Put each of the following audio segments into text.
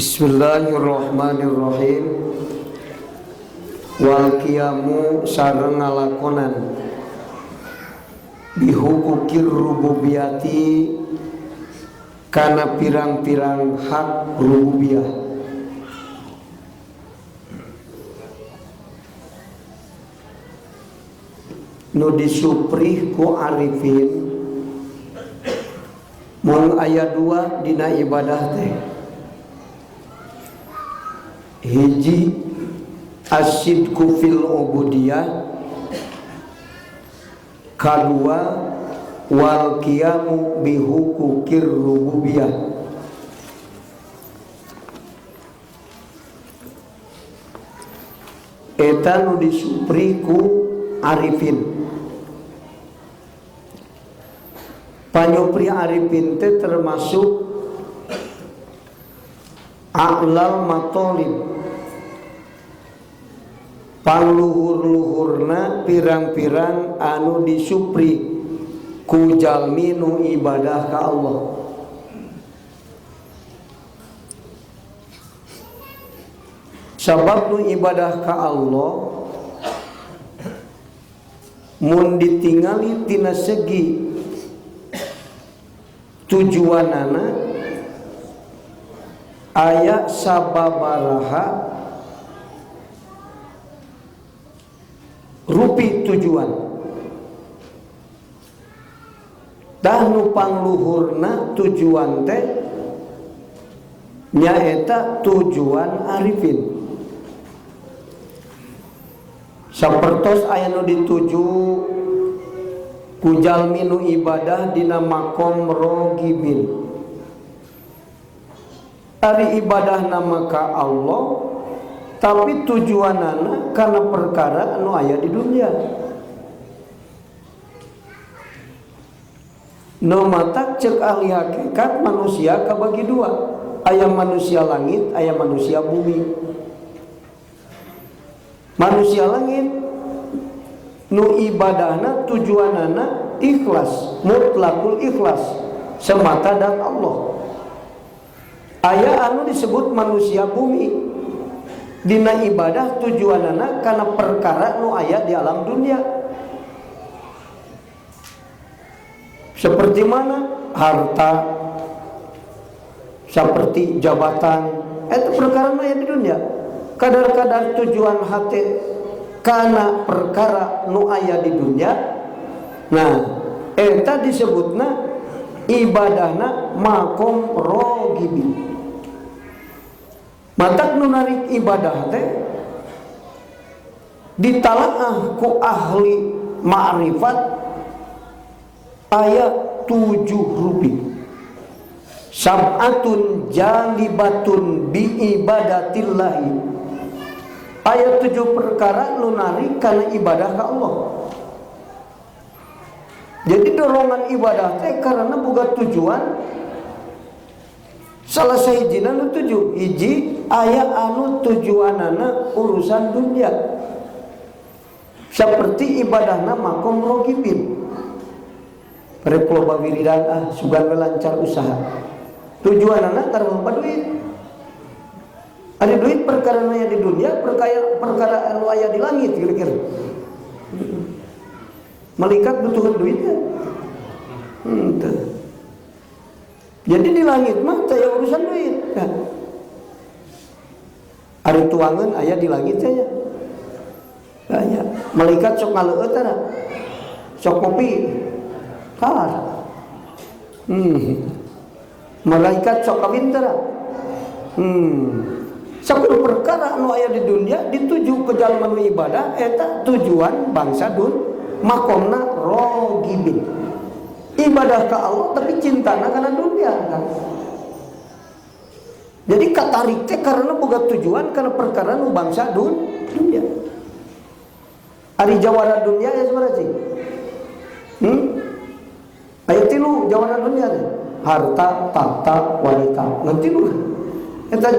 Bismillahirrahmanirrahim. Wal qiyamu sareng ngalakonan bihukukir rububiyati kana pirang-pirang hak rububiyah. Nu disuprih ku arifin mun aya dua dina ibadah teh. Hiji asidku fil ubudiyah, kedua wal qiyamu bihukukir rububiyah. Eta nu disupri ku arifin. Panyupri arifin teh termasuk a'lal matolib, pangluhur-luhurna pirang-pirang anu disupri ku jalmi nu ibadah ka Allah. Sabab nu ibadah ka Allah mun ditingali tina segi tujuanana aya sababaraha rupi tujuan. Dah nu pangluhurna tujuan teh nyaeta tujuan arifin. Sapertos aya nu dituju ku jalmi nu ibadah dina makom rogibin. Ari ibadah nama ka Allah, tapi tujuanana karena perkara anu aya di dunia. Nu matak cek ahli hakikat manusia kabagi dua, aya manusia langit, aya manusia bumi. Manusia langit nu ibadahna tujuanana ikhlas, mutlakul ikhlas, semata dan Allah. Aya anu disebut manusia bumi, dina ibadah tujuanana karena perkara nu aya di alam dunia. Seperti mana? Harta, seperti jabatan, itu perkara nu aya di dunia. Kadar-kadar tujuan hati karena perkara nu aya di dunia. Nah, eta disebutna ibadahna makom rogibin. Matak nu narik ibadah teh ditalaah ku ahli ma'rifat aya 7 rupi. Sab'atun jalibatun bi ibadatillahi. Aya 7 perkara nu narik kana ibadah ka Allah. Jadi dorongan ibadah teh karena boga tujuan. Salah sahijina nu tuju, hiji aya anu tujuanana urusan dunia. Seperti ibadahna makom rogibin. Rek loba wiridan sugan lancar usaha. Tujuanana karena duit. Ada duit perkara aya di dunia, perkara anu aya di langit kira-kira. Malaikat butuh duitnya. Jadi di langit mah teh urusan duit. Ari tuangan aya di langit teh nya. Aya. Malaikat sok ngaleueut tara. Sok kopi. Kalar. Malaikat sok kawin tara. Sakudu perkara anu aya di dunia dituju ke jalma nu ibadah eta tujuan bangsa makomna rogibin. Ibadah ke Allah tapi cintana karena dunia kan. Jadi katarik teh karena boga tujuan karena perkara nu bangsa dunia. Ari jawara dunia ya sabaraha cing? Aya 3 jawara dunia teh. Harta, tahta, wanita. Ngan 3. Eta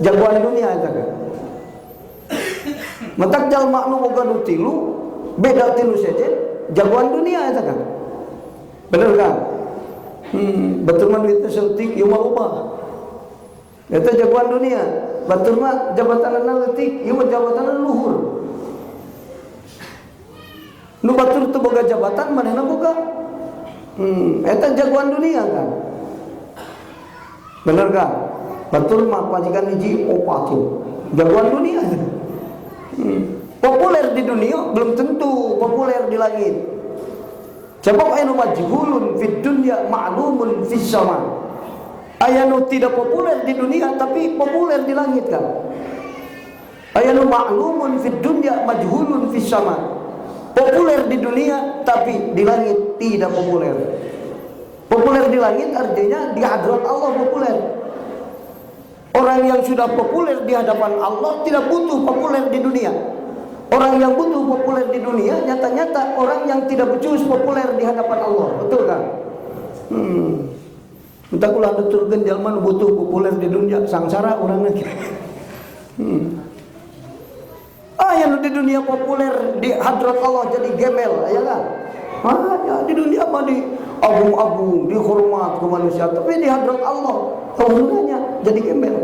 jagoan dunia eta kan. Matak jalma nu boga nu 3 beda 3 saja jagoan dunia eta kan. Bener kan? Betul man duitnya seutik ieu mah loba. Eta jagoan dunia. Batur mah jabatan leutik, ieu mah jabatan luhur. Nu batur teu boga jabatan manehna boga. Eta jagoan dunia kan. Bener kan? Batur mah pajikan hiji opat jagoan dunia. Populer di dunia belum tentu populer di langit. Sebab aya nu majhulun fid dunya ma'lumun fis sama. Aya nu tidak populer di dunia tapi populer di langit kan. Aya nu ma'lumun fid dunya majhulun fis sama. Populer di dunia tapi di langit tidak populer. Populer di langit artinya di hadrat Allah populer. Orang yang sudah populer di hadapan Allah tidak butuh populer di dunia. Orang yang butuh populer di dunia nyata-nyata orang yang tidak becus populer di hadapan Allah. Betul kan? Entah kula nuturkeun jalma nu butuh populer di dunia sangsara urang lagi. Yang di dunia populer di hadrat Allah jadi gembel, ya kan? Ya di dunia mah di agung-agung, dihormat ke manusia, tapi di hadrat Allah kemudiannya jadi gembel.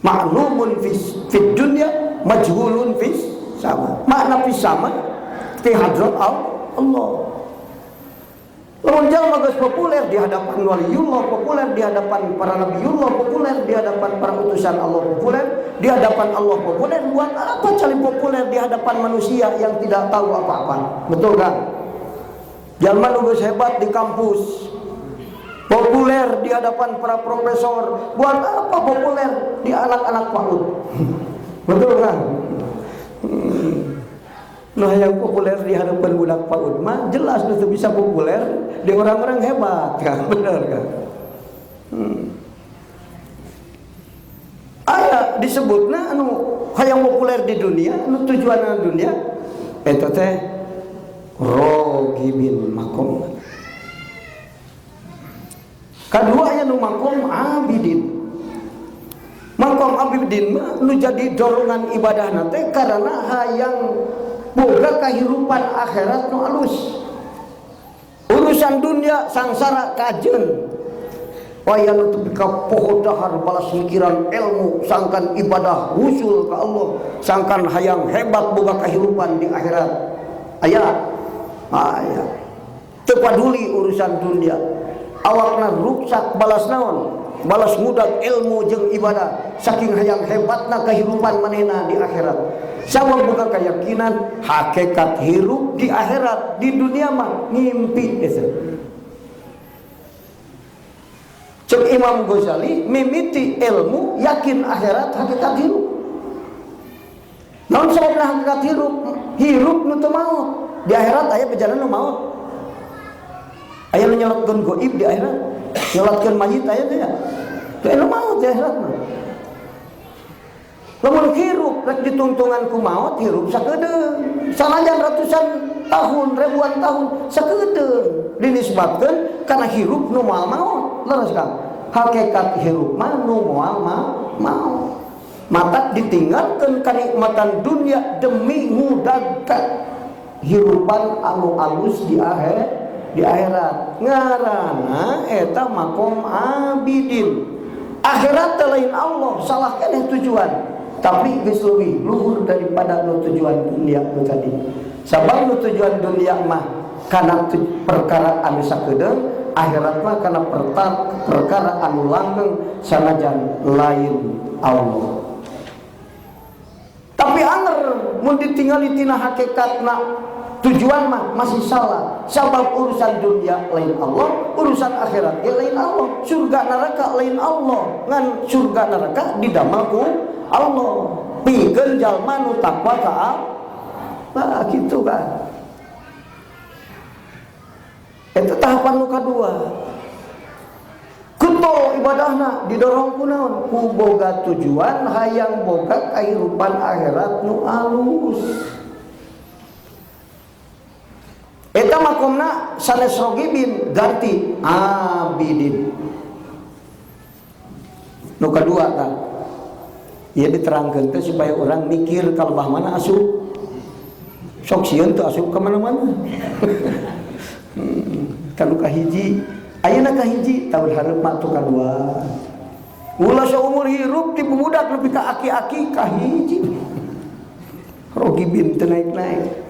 Ma'lumun fid dunya majhulun fis sama. Makna fis sama di hadrat Allah. Lamun jalma geus populer di hadapan waliullah, populer di hadapan para nabiullah, populer di hadapan para utusan Allah, populer di hadapan Allah, populer, buat apa cari populer di hadapan manusia yang tidak tahu apa-apa? Betul kan? Jalma nu geus hebat di kampus, populer di hadapan para profesor, buat apa populer di anak-anak PAUD? Betul kan? Nah yang populer di hadapan budak PAUD mah jelas itu bisa populer di orang-orang hebat kan, benar kan? Aya disebutna anu hayang populer di dunia, anu tujuan dunia eta teh rogibin makom. Kadua aya nu makom abidin. Makom abidin mah nu jadi dorongan ibadahna teh karena hayang boga kahirupan akhirat nu alus. Urusan dunia sangsara kajeun. Waya nu teu ka poho dahar balas mikiran ilmu sangkan ibadah usul ka Allah, sangkan hayang hebat boga kahirupan di akhirat. Aya. Teu paduli urusan dunia. Awakna ruksak balas naon? Balas mudag ilmu jeung ibadah saking hayang hebatna kahirupan manehna di akhirat. Sama buka keyakinan hakikat hirup di akhirat, di dunia mah ngimpi itu. Cek Imam Ghazali mimiti ilmu yakin akhirat hakikat hirup. Naon sababna hakikat hirup? Hirup nu teu maut. Di akhirat aya bejalan nu maut. Aya nu nyelatkeun gaib di akhirat. Nyelatkeun mayit aya teh ya. Teu anu maut di akhirat mah. Lamun hirup rek dituntungan ku maut, hirup sakedeung. Sanajan ratusan tahun, ribuan tahun sakedeung dinisbatkeun kana hirup nu moal maut. Leres kan? Hakikat hirup mah nu moal maut. Mata ditinggalkeun kanikmatan dunia demi ngudagkeun hirupan anu alus di akhirat. Ngaranna eta makom abidin. Akhirat lain Allah, salah keneh tujuan. Tapi geus leuwih luhur daripada nu tujuan dunia itu tadi. Sabab nu tujuan dunia mah kana perkara anu sakedeung, akhirat mah kana perkara anu langgeng sanajan lain Allah. Tapi anger mun ditingali tina hakikatna tujuan mah masih salah. Sabab urusan dunia lain Allah, urusan akhirat lain Allah, surga neraka lain Allah. Ngan surga neraka didamel ku Allah. Pikeun jalma nu takwa ka Allah. Gitu kan. Itu tahapan nu kadua. Kuntol ibadahna didorong ku naon? Ku boga tujuan hayang boga kahirupan akhirat nu alus. Eta makomna sanes rogibin ganti abidin. Nu kadua tah. Ia diterangkeun teh supaya orang mikir kalebah mana asup. Sok sieun teu asup ka mana-mana. Kanu kahiji, ayeuna kahiji tahun hareup mah tu kadua. Ulah seumur hirup ti budak lebih ka aki-aki kahiji. Rogi bin teu naik-naik.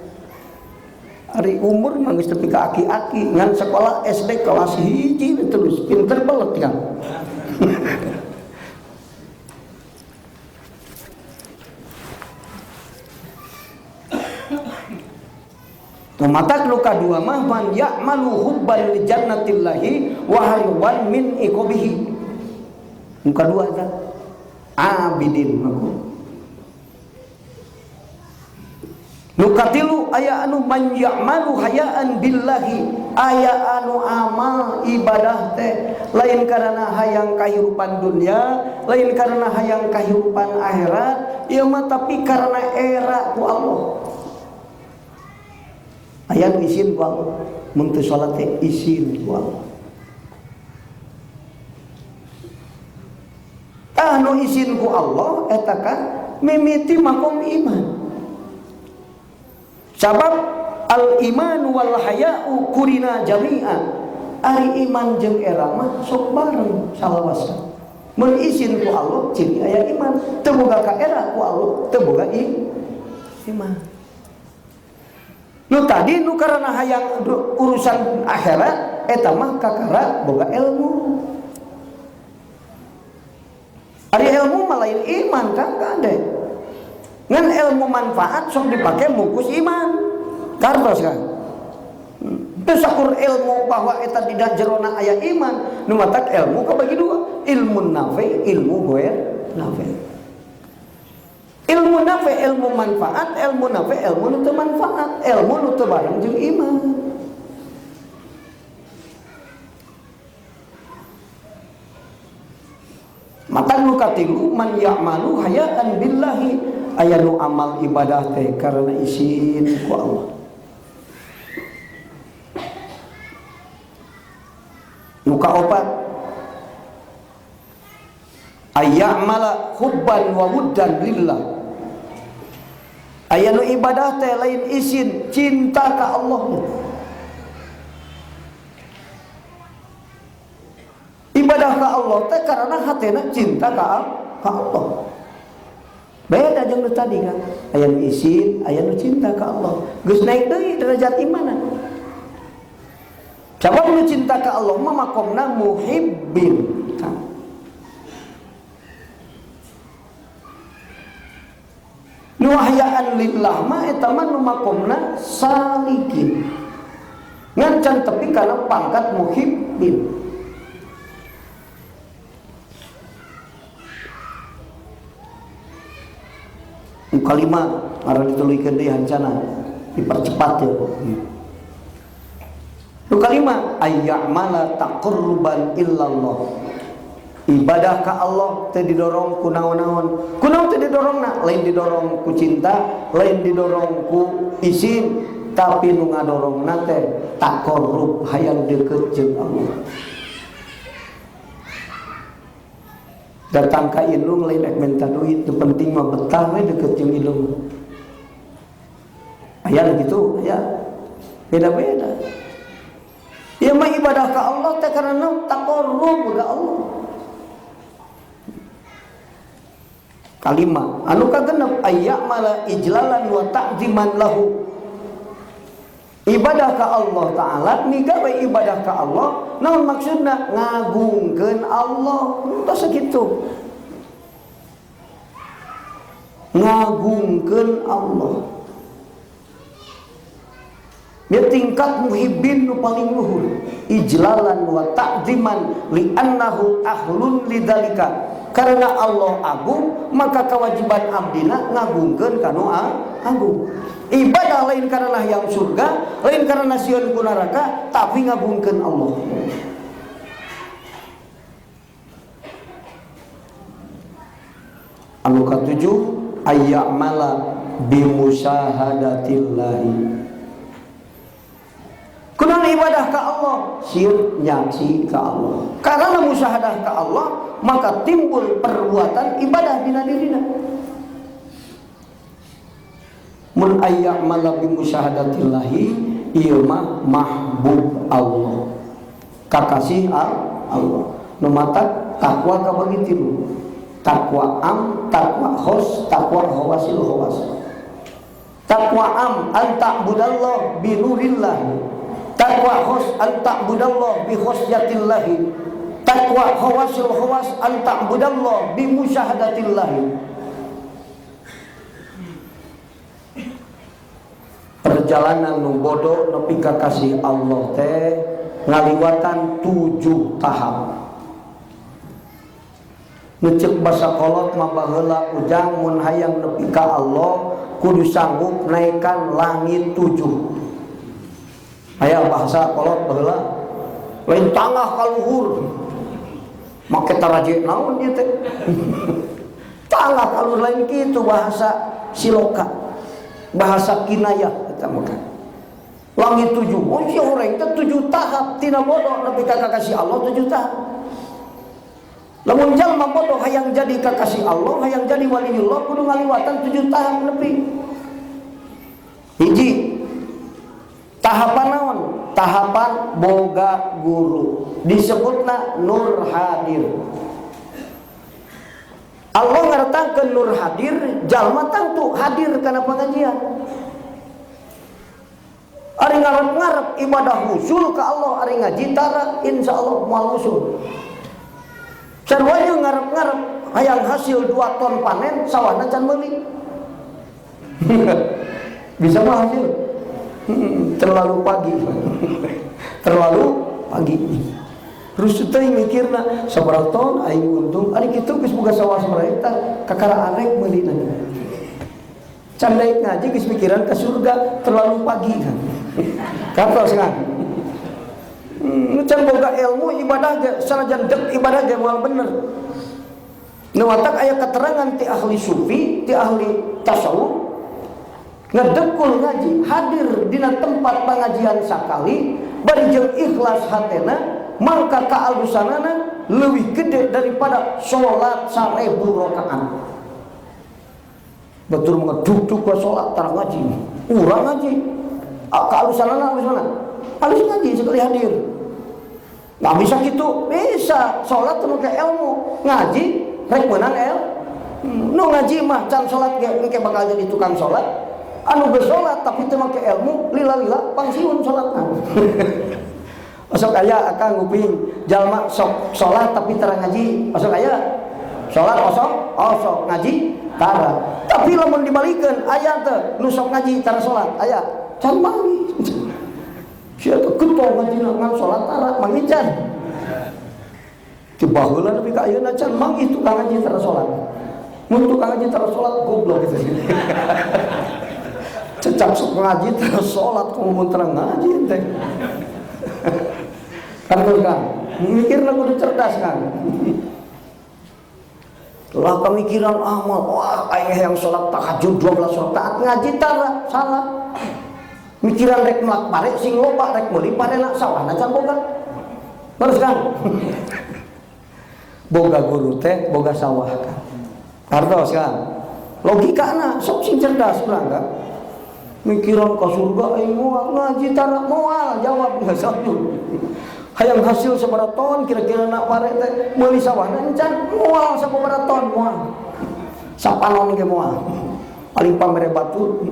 Ari umur mah geus tepi ka aki-aki, ngan sekolah SD kelas 1 terus pinter belet kan. Mata luka dua mah man ya'malu hubban li jannatillahi wa harwan min iqabihi. Muka dua kan abidin maku. Luka tilu aya anu man ya'malu hayaan billahi, aya anu amal ibadah teh lain karena hayang kahirupan dunia, lain karena hayang kahirupan akhirat, ieu mah tapi karena era ku Allah. Aya nu isin ku Allah, mun teu salat teh isin ku Allah. Anu isin ku Allah eta kan mimiti makom iman. Sabab al iman wal haya'u kurina jami'a. Ari iman jeung era mah sok bareng salawasa. Mun isin ku Allah ciri aya iman, teu boga ka era ku Allah teu boga iman. Nu tadi nu karena hayang urusan akhirat eta mah kakara boga ilmu. Ari ilmu mah lain iman kan kade. Ngan ilmu manfaat sok dipake mungkus iman. Kartos kan. Teu sakur ilmu bahwa eta tidak jerona aya iman, nu matak ilmu kabagi dua, ilmu nafi, ilmu ghair nafi. Ilmu nafi ilmu manfaat, ilmu nafi ilmu nu teu manfaat, ilmu nu teu bareng jeung iman. Mata nu katilu man ya'malu hayaan billahi, aya nu amal ibadah teh karena isin ku Allah. Nu kaopat ayya'mala hubban wa wuddan lillah, aya nu ibadah teh lain isin cinta ka Allah. Ibadah ka Allah teh karena hatena cinta ka Allah. Beda jeung tadi kan. Aya nu isin, aya nu cinta ka Allah. Geus naik deui derajat imanan. Coba nu cinta ka Allah mah makomna muhibbin. Nu hayaan lillah mah eta mah nu makomna salikin. Ngan can tepi kana pangkat muhibbin. Kalimat arah dituluykeun deui hancana dipercepat ya. Kalimat ayya'mala taqarruban illallah, ibadah ka Allah teu didorong ku naon-naon. Kunaon teu didorongna? Lain didorong ku cinta, lain didorong ku isin, tapi nu ngadorongna teh taqarrub, hayang deukeut jeung Allah. Datang ka indung lain rek minta duit, teu penting mah betah we deukeut jeung indung. Aya gitu, aya. Beda-beda. Ya mah ibadah ka Allah teh karena taqarrub ka Allah. Kalimat anu kagenep ayya'mala ijlalan wa ta'ziman lahu, ibadah ka Allah Ta'ala migawe ibadah ka Allah naon maksudna ngagungkeun Allah. Tah sakitu ngagungkeun Allah. Dia tingkat muhibbin nu paling luhur, ijlalan wa ta'ziman li annahu ahlun lidzalika. Karena Allah agung, maka kewajiban abdina ngagungkeun kanu agung. Ibadah lain karena yang surga, lain karena sieun ku neraka, tapi ngagungkeun Allah. Anu katujuh ayya'mala bimusyahadatillahi. Kunaon ibadah ka Allah? Sieun nyaksi ka Allah. Karena musyahadah ka Allah, maka timbul perbuatan ibadah dina dirina. Mun ayya'mala bimusyahadatillahi, ieu mah mahbub Allah. Kakasih Allah. nu mata takwa kabagi tilu. Takwa am, takwa khos, takwa khawasil khawas. Takwa am anta budallah bi nurillah. Takwa khos anta budallah bi khosyatillah. Takwa khawasil khawas anta budallah bi musyahadatillah. Perjalanan nu bodoh nepi ka kasih Allah teh ngaliwatan 7 tahap. Ngecek basa kolot mah baheula ujang mun hayang nepi ka Allah kudu sanggup naikkan langit 7. Aya bahasa kolot baheula lain tangah ka luhur. Make taraje naon ieu teh? Tangah ka luhur lain kitu bahasa siloka. Bahasa kinayah eta mah. Langit 7. Oh si orang teh 7 tahap tina bodoh nepi ka kasih Allah 7 tahap. Lamun jalma bodoh hayang jadi kakasih Allah, hayang jadi waliullah kudu ngaliwatan 7 tahap nepi. Hiji tahapan naon? Tahapan boga guru. Disebutna nur hadir. Allah ngartakeun nur hadir, jalma tangtu hadir kana pengajian. Ari ngarep-ngarep ibadah husul ka Allah, ari ngaji tara insyaallah moal husul. Sarwanya ngarep-ngarep hayang hasil 2 ton panen sawahna can meuli. Bisa mah hasil. Terlalu pagi. Terlalu pagi. Terus teh mikirna sabaraha ton aing untung ari kitu geus boga sawah sabaraha hektar kakara arek meulina. Can daek ngaji geus pikiran ka surga terlalu pagi kan. Katos kan. Can boga ilmu ibadah ge sanajan dek ibadah ge moal bener. Nu watak aya keterangan ti ahli sufi, ti ahli tasawuf ngedekul ngaji, hadir dina tempat pengajian sakali, bari jeung ikhlas hatena, mangka kaalusanana leuwih gede daripada salat 1000 rakaat. Batur ngeduk-duk ka salat tara ngaji. Urang ngaji. Kaalusanana alus mana? Alus ngaji sekali hadir. Nggak bisa gitu, bisa sholat temu ke ilmu, ngaji rek menang nu ngaji mah can sholat ge bakal jadi tukang sholat, anu geus sholat tapi teu make ilmu lila-lila pangsiun sholatna. Osok aya akang nguping jalma sok sholat tapi tara ngaji, osok aya sholat osok ngaji tara. Tapi lamun dibalikeun aya teu nu sok ngaji tara sholat, aya can mangi. Sia teh getong ngajina ngan salat tara mangican. Coba heula nepi ka ayeuna can mang itu tukang ngaji tara salat. Mun tukang ngaji tara salat goblok gitu. Cecak sok ngaji tara salat kudu mun tara ngaji teh. Kan mikirna kudu cerdas kan. Lah pemikiran amal, wah aing hayang salat tahajud 12 rakaat ngaji tara salah. Mikiran rek melak pare sing loba rek meuli parena sawahna can boga. Terus kan. Boga guru teh boga sawah kan. Artos kan. Logikana sok sing cerdas urang kan. Mikiran ka surga aing moal ngaji tara moal jawab geus satu. Hayang hasil sabaraha ton kira-kira nak pare teh meuli sawahna encan moal sabaraha ton moal. Sapanon ge moal. Paling pamere batu.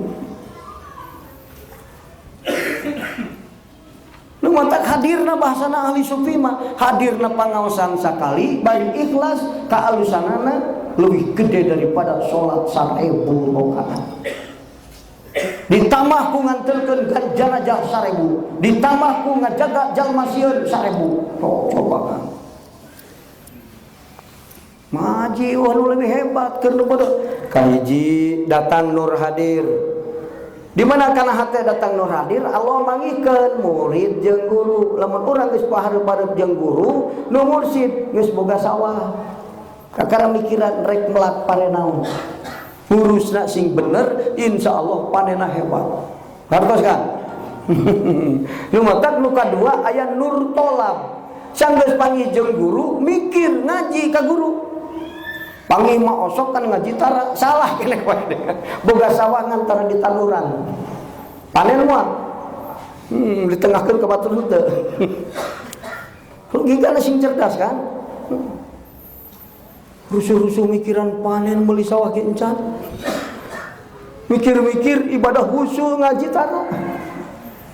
Nu mantak hadirna bahasana ahli sufi mah hadirna pangaosan sakali bari ikhlas kaalusanana leuwih gede daripada salat 1000 rakaat. Ditambah ku nganterkeun jenazah 1000, ditambah ku ngajaga jalma sieun 1000. Oh, coba kan. Maji wah nu leuwih hebat keur nu bodoh. Kahiji datang nur hadir. Di mana kana hate datang nur hadir Allah mangikeun murid jeung guru. Lamun urang geus pahareup-hareup jeung guru, nu mursid geus boga sawah. Kakara mikiran rek melak parenaon. Urusna sing bener insyaallah panenna hebat. Hartos kan? Nu matak nu kadua aya nur tolab. Sanggeus panggih jeung guru mikir ngaji ka guru. Panggih mah osok kan ngaji tara salah keneh wae. Boga sawah ngantara di taluran. Panen moal. Ditengahkeun ka batur henteu. Logikana sing cerdas kan? Rusuh-rusuh mikiran panen meuli sawah ge encan. Mikir-mikir ibadah husul ngaji tanah.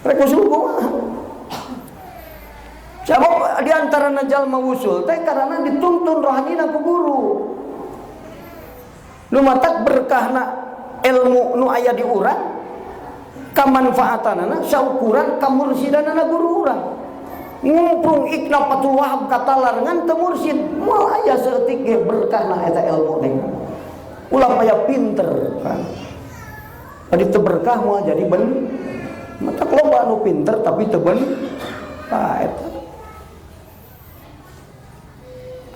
Rek usul kumaha? Sabab di antara jalma usul teh karena dituntun rohanina ku guru. Nu matak berkahna ilmu nu aya di urang, kamanfaatanana saukuran kamursidanana guru urang. Ngumpung Ikna Patul Wahab kata larangan teu mursid, moal aya saeutik ge berkahna eta ilmu teh. Ulah aya pinter kan. Adi teu berkah moal jadi ben. Mata loba anu pinter tapi teu ben. Tah eta.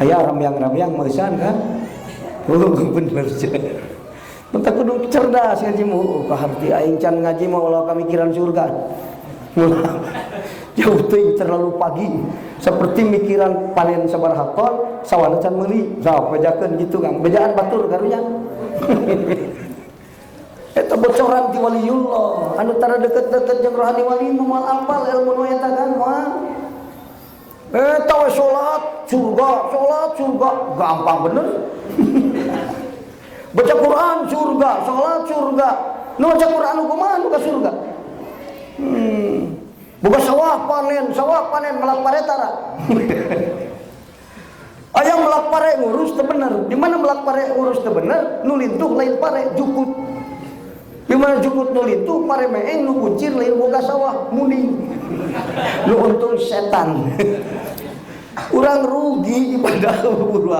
Aya ramyang-ramyang meusan kan. Oh bener sih. Mata kudu cerdas ngaji mu kaharti aing can ngaji mah ulah kamikiran surga. Jauh teuing terlalu pagi seperti mikiran panen sabaraha ton sawana can meuli sok bejakeun gitu Kang bejaan batur karunya. Eta bocoran ti waliullah anu tara deket-deket jeung rohani wali moal apal ilmu nu eta kan moal eta we salat surga gampang bener. Baca Quran surga, salat surga. Nu baca Quran nu kumaha nu ka surga? Buka sawah panen melak pare tara. Aya melak pare ngurus teu bener. Di mana melak pare ngurus teu bener, nu lintuh lain pare jukut. Di mana jukut nu lintuh pare meeng nu kuncir lain boga sawah muning. Nu untung setan. Urang rugi ibadah guru.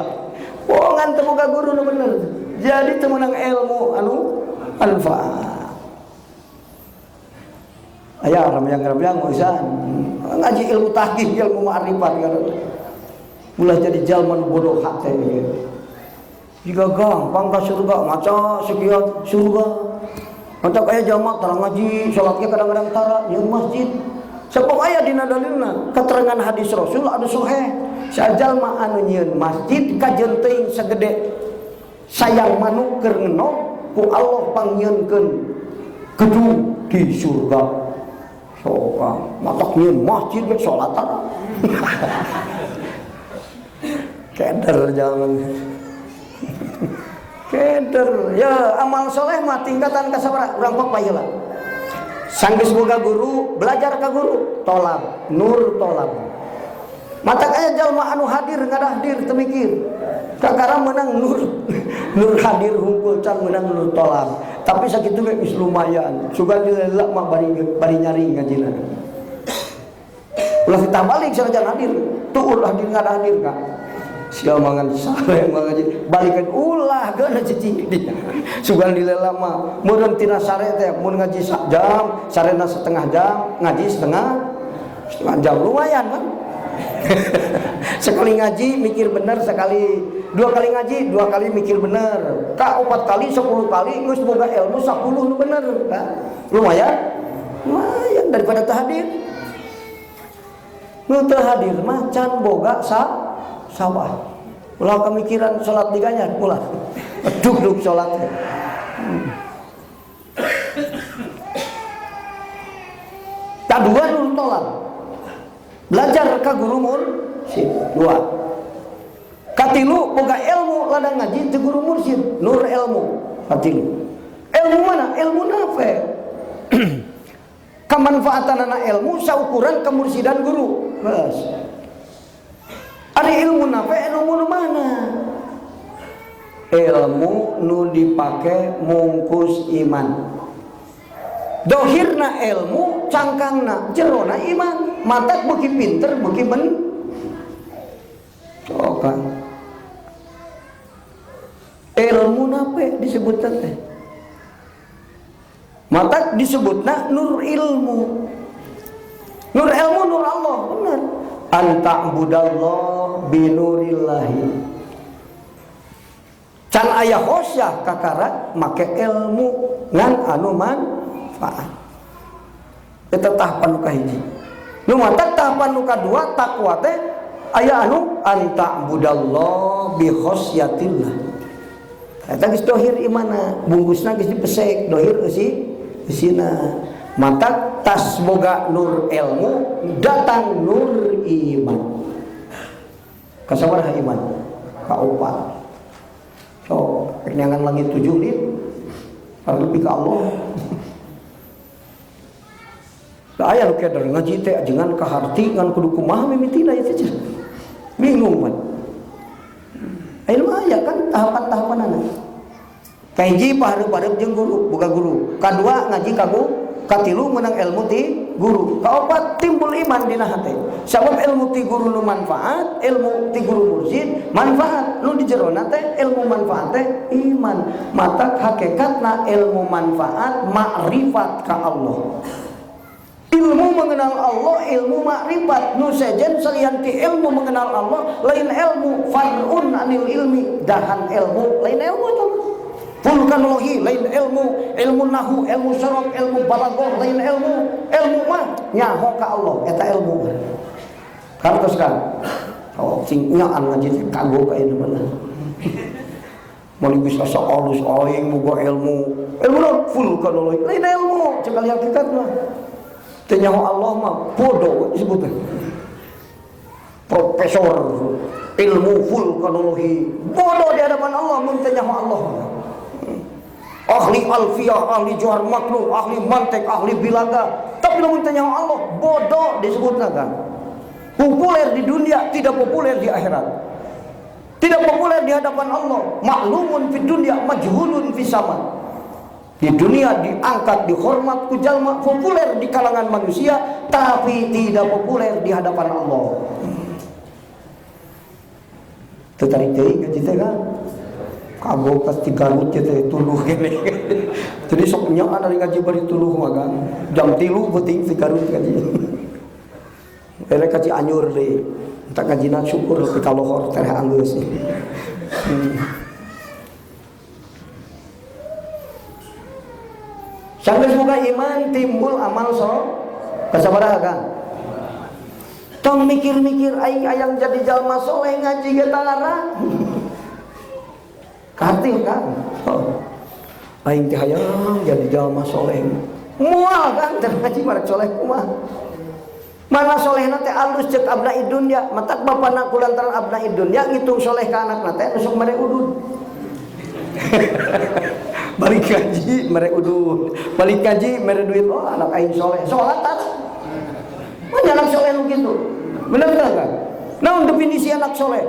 Poongan teu boga guru nu bener. Jadi teu meunang ilmu anu manfaat. Aya ramyang-ramyang usan ngaji ilmu tahqiq, ilmu ma'rifat karena ulah jadi jalma bodoh hak teh. Jika gampang ka surga, maca sekian surga. Maca aya jalma tara ngaji, salatnya kadang-kadang tara di masjid. Sabab aya dina dalilna keterangan hadis Rasul anu sahih. Sajalma anu nyieun masjid kajeun teuing sagede sayang manuk keur ngenom ku Allah pangyieunkeun gedung di surga. Soka matak nyieun masjid ge salatan. Keder jangan. Keder. Ya amal soleh mah tingkatan ka sabaraha? Urang papayeula. Sanggeus boga guru, belajar ka guru, tolab, nur tolab. Matak aya jalma anu hadir ngadahdir teu mikir. Kakara menang nur hadir hungkul can menang nur tolab. Tapi sakitu ge geus lumayan. Sugan dilelak mah bari nyari ngajina. Ulah kita balik sanajan hadir. Tuh hadir ngadahdir ka. Sia mangan sare ngaji balikeun ulah geuna cicing dia. Sugan dilelak mah meureun tina sare teh mun ngaji jam, sarena setengah jam, ngaji setengah jam lumayan kan. Sekali ngaji mikir bener sekali, dua kali ngaji dua kali mikir bener, ka 4 kali 10 kali geus boga ilmu 10 nu bener kan? Lumayan daripada teu hadir. Nu teu hadir mah can boga sawah. Ulah kamikiran salat diganyar ulah. Duk salat. Kadua nur tolak. Belajar ka guru mursyid. 2. Katilu boga ilmu ladang ngaji teu guru mursyid, nur ilmu. Katilu. Ilmu mana? Ilmu nafe. Kamanfaatanana ilmu saukuran kemursidan guru. Bas. Ada ilmu nafe, ilmu nu mana? Ilmu nu dipake mungkus iman. Dohirna ilmu, cangkangna jerona iman. Matak beuki pinter, beuki ben. Coba. Ilmu nape disebutna teh? Matak disebutna nur ilmu. Nur ilmu nur Allah, benar. Anta budallah binurillahi. Can aya khosyah kakara make ilmu ngan anu manfaat. Eta tahapan nu kahiji. Nu mata tahapan nu kadua takwa teh aya anu anta budallah bi khosyatillah. Eta geus dohir imana, bungkusna geus dipesek, dohir eusina. Mata tas boga nur ilmu datang nur iman. Kasabaraha iman? Kaopat. So, kenyangan langit 7 nih. Kalau lebih ke Allah. Lah aya nu keder ngaji teh ajengan kaharti ngan kudu kumaha mimitina ieu teh. Bingung man. Ilmu aya kan tahapan-tahapanana. Kahiji pahareup-hareup jeung guru, boga guru. Kadua ngaji kagu, katilu meunang ilmu ti guru. Kaopat timbul iman dina hate. Sabab ilmu ti guru nu manfaat, ilmu ti guru mursyid manfaat. Nu di jerona teh ilmu manfaat teh iman. Mata hakikatna ilmu manfaat makrifat ka Allah. Ilmu mengenal Allah, ilmu makrifat. Nu sejen salian ti ilmu mengenal Allah, lain ilmu far'un anil ilmi, dahan ilmu, lain ilmu itu. Vulkanologi, lain ilmu, ilmu nahu, ilmu sorok, ilmu balaghah, lain ilmu mah nyaho ka Allah, eta ilmu. Kartos kan. Oh, sing nyaan ngaji kagok ka ieu bener. Mun bisa saolus aing muga ilmu vulkanologi, lain ilmu, ceuk ali hakikatna. Tenyaho Allah mah bodoh disebutnya. Profesor ilmu vulkanologi bodoh di hadapan Allah mun tenyaho Allah. Ahli alfiyah, ahli johar maknun, ahli mantek, ahli bilaga, tapi mun tenyaho Allah bodoh disebutna kan. Populer di dunia, tidak populer di akhirat. Tidak populer di hadapan Allah. Maklumun fid dunya, majhulun fis sama. Di dunia diangkat, dihormat ku jalma, populer di kalangan manusia, tapi tidak populer di hadapan Allah. Tertarik deui ka kita kan? Kagok pasti Garut teh tuluh kene. Jadi sok nyaho ari ngaji bari tuluh mah kan. Jam 3 penting di Garut kaji. Ele kaji anyur deui. Entak kajina syukur ke kalohor teh anggeus. Sanggeus boga iman timbul amal kasabaraha kan. Tong mikir-mikir aing ayang jadi jalma soleh ngaji ge tangara. Karting kan. Oh. Aing teh hayang jadi jalma soleh. Moal kan teh ngaji marek soleh kumaha. Mana solehna teh alus ceuk abnaid dunya, matak bapana kulantaran abnaid dunya ngitung soleh ka anakna teh nusuk mere udud. Balik gaji mere udud, balik gaji mere duit. Oh anak aing soleh, salat tak? Mana anak soleh lu gitu? Bener kan? Naon definisi anak soleh?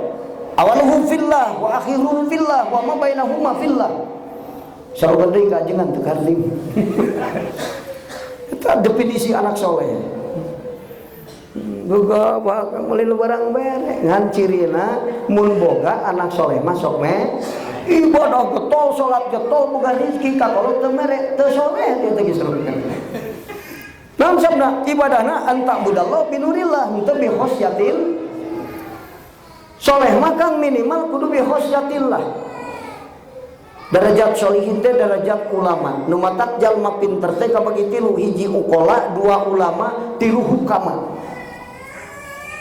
Awaluhu fillah wa akhiruhu fillah wa ma bainahuma fillah. Saur deui kajengan teu karling. Eta definisi anak soleh. Boga bakal meuli barang bere ngan cirina mun boga anak soleh mah sok me ibadah getol, salat getol, boga rezeki kakolot teu mere teu soleh teh geus serukan. Namun sabda ibadahna anta budallah binurillah henteu bi khosyatil. Soleh mah kang minimal kudu bi khosyatillah. Darajat solihin teh darajat ulama. Nu matak jalma pinter teh kabagi tilu, hiji ukola, dua ulama, tilu hukama.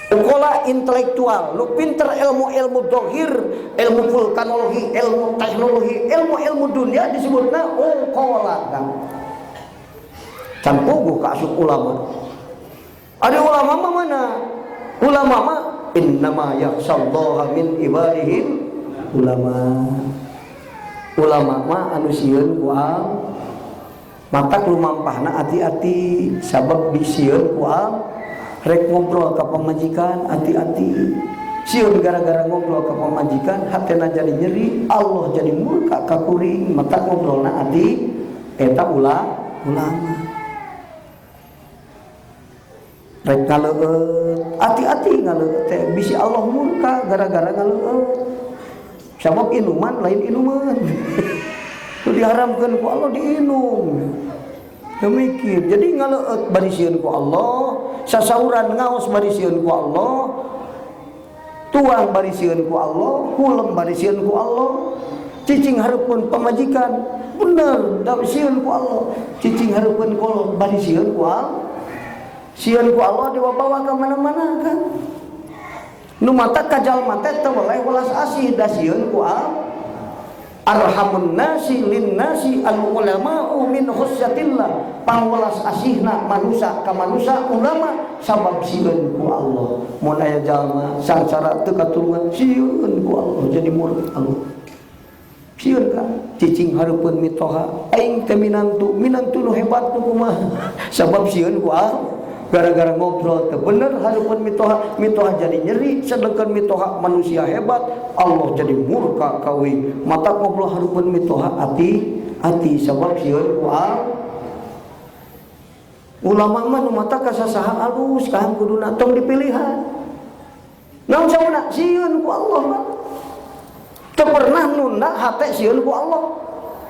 Ukola intelektual, lu pinter ilmu-ilmu dohir, ilmu vulkanologi, ilmu teknologi, ilmu-ilmu dunia disebutnya ukola kan. Campuguh ka asup ulama. Ada ulama mah mana? Ulama mah innama yakhshallaha min ibadihil ulama. Ulama mah anu sieun ku am. Matak lumampahna hati-hati sabab disieun ku am. Rek ngobrol ke pemajikan, hati-hati. Sieun gara-gara ngobrol ke pemajikan, hatena jadi nyeri, Allah jadi murka ka kuring, mata ngobrolna hati, eta ulama. Rek ngaleueut, hati-hati ngaleueut teh, bisi Allah murka gara-gara ngaleueut. Sabab inuman lain inuman. Itu diharamkeun ku Allah diinum. Demikian. Jadi ngaleueut bari sieun ku Allah, sasauran ngaos bari sieun ku Allah, tuang bari sieun ku Allah, hulem bari sieun ku Allah, cicing hareupeun pamajikan, bener da sieun ku Allah, cicing hareupeun kolot bari sieun ku Allah. Sieun ku Allah dibawa ka mana-mana kan. Nu mata ka jalma teh teu weleh welas asih da sieun ku Allah. arhamun nasi lin nasi al ulama'u min khusyatillah. Pangwelas asihna manusia ka manusia ulama sabab sieun ku Allah. Mun aya jalma sangsara teu katulungan sieun ku Allah jadi murid Allah. Sieun ka cicing hareupeun mitoha aing teh minantu nu hebat nu kumaha sabab sieun ku Allah. Gara-gara ngobrol teh bener hareupeun mitoha jadi nyeri, sedangkan mitoha manusia hebat Allah jadi murka kawi. Mata ngobrol hareupeun mitoha ati sabab sieun ku ulama mah nu mata kasasaha alus kahang kuduna tong dipilihan. Naon sauna sieun ku Allah mah. Teu pernah nunda hate sieun ku Allah.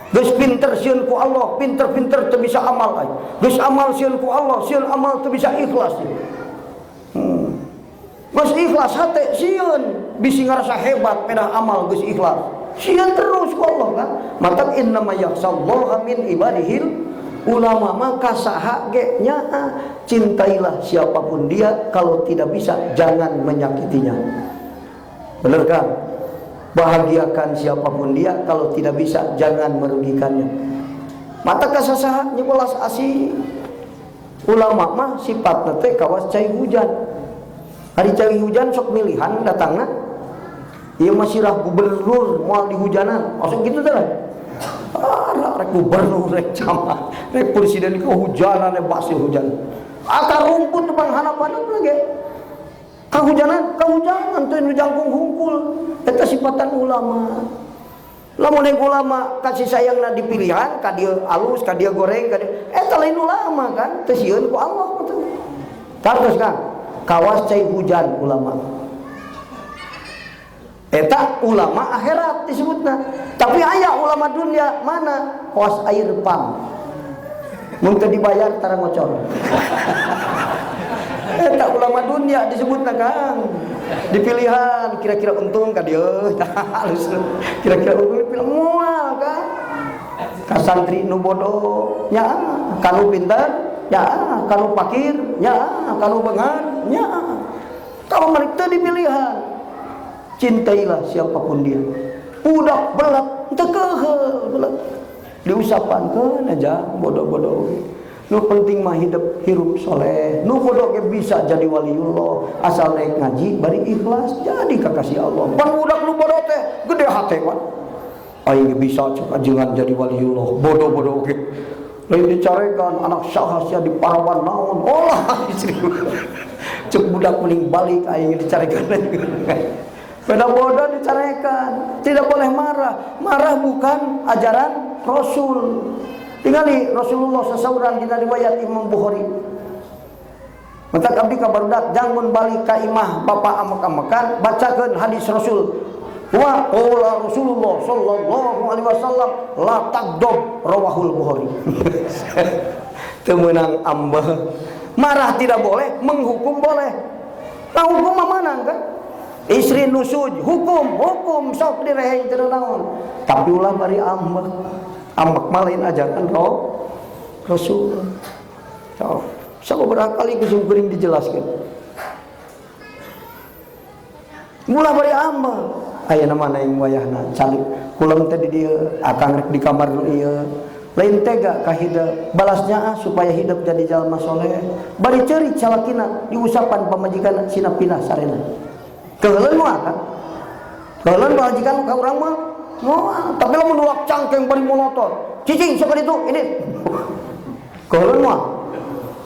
Geus pinter sieun ku Allah, pinter-pinter teu bisa amal ai. Geus amal sieun ku Allah, sieun amal teu bisa ikhlas. Geus ikhlas hate sieun bisi ngarasa hebat pedah amal geus ikhlas. Sieun terus ku Allah kan. Mata innama yakhsallaha min ibadihil ulama. Maka saha ge nyaa cintailah siapapun dia, kalau tidak bisa jangan menyakitinya. Bener kan? Bahagiakan siapapun dia, kalau tidak bisa jangan merugikannya. Mata kasasaha nyewelas asih. Ulama mah sifatna teh kawas cai hujan. Hari cai hujan sok milihan datangna. Ieu mah sirah gubernur moal dihujanan. Maksud gitu teh. Rek gubernur rek camat, rek presiden kehujanan basi hujan. Akar rumput tepang hanapan lagi. Kahujanan teh nu jangkung hungkul. Eta sifatan ulama. Lamun yang ulama kasih sayangna dipilihan, ka dieu alus, ka dieu goreng, ka dieu eta lain ulama kan, teu sieun ku Allah betul. Terus kan, kawas cai hujan ulama. Eta ulama akhirat disebutna. Tapi aya ulama dunia mana? Kawas air pam. Mun teu dibayar tara ngocor. Eta ulama dunia disebutna Kang. Dipilihan kira-kira untung ka dieu. Kira-kira untung dipilih moal kan. Ka santri nu bodoh nya, kanu pintar nya, kanu fakir nya, kanu beungar nya. Kalau mereka dipilihan, cintailah siapapun dia. Budak belat teu keheul belat. Diusapankeun aja bodoh-bodoh. Nu penting mah hirup soleh. Nu bodoh ge bisa jadi waliullah asal naik ngaji bari ikhlas jadi kakasih Allah. Pan budak nu bodoh teh gede hate kan. Aing bisa cek ajengan jadi waliullah. Bodoh-bodoh ge. Lain dicarekan anak saha sia di parawan naon. Olah istri. Cek budak mending balik aing dicarekan. Beda bodoh dicarekan. Tidak boleh marah. Marah bukan ajaran Rasul. Tingali Rasulullah sasauran dina riwayat Imam Bukhari. Mata abdi ka barudak jangun balik ka imah bapa amek-amekan bacakeun hadis Rasul. Wa qala Rasulullah sallallahu alaihi wasallam la taqdab rawahul Bukhari. Teu meunang ambeh. Marah tidak boleh, menghukum boleh. Nah hukum mana kan? Istri nusuj hukum sok direheng teu naon. Tapi ulah bari ambeh. Ambek malain ajaran Rasul. So, sabaraha kali geus geuring dijelaskeun. Mula bari ambek. Ayeuna mana yang wayahna calik. Kulang teh di dieu, akang rek di kamar ieu. Lain tega ka hideuk, balasnya supaya hidup jadi jalma soleh. Bari ceurik calakina diusapan pamajikan sina pinah sarena. Keuleun moal kan? Keuleun majikan ka urang mah moal, tapi lamun nulak cangkeng bari monoton. Cicing sok itu ini. Keuleun moal.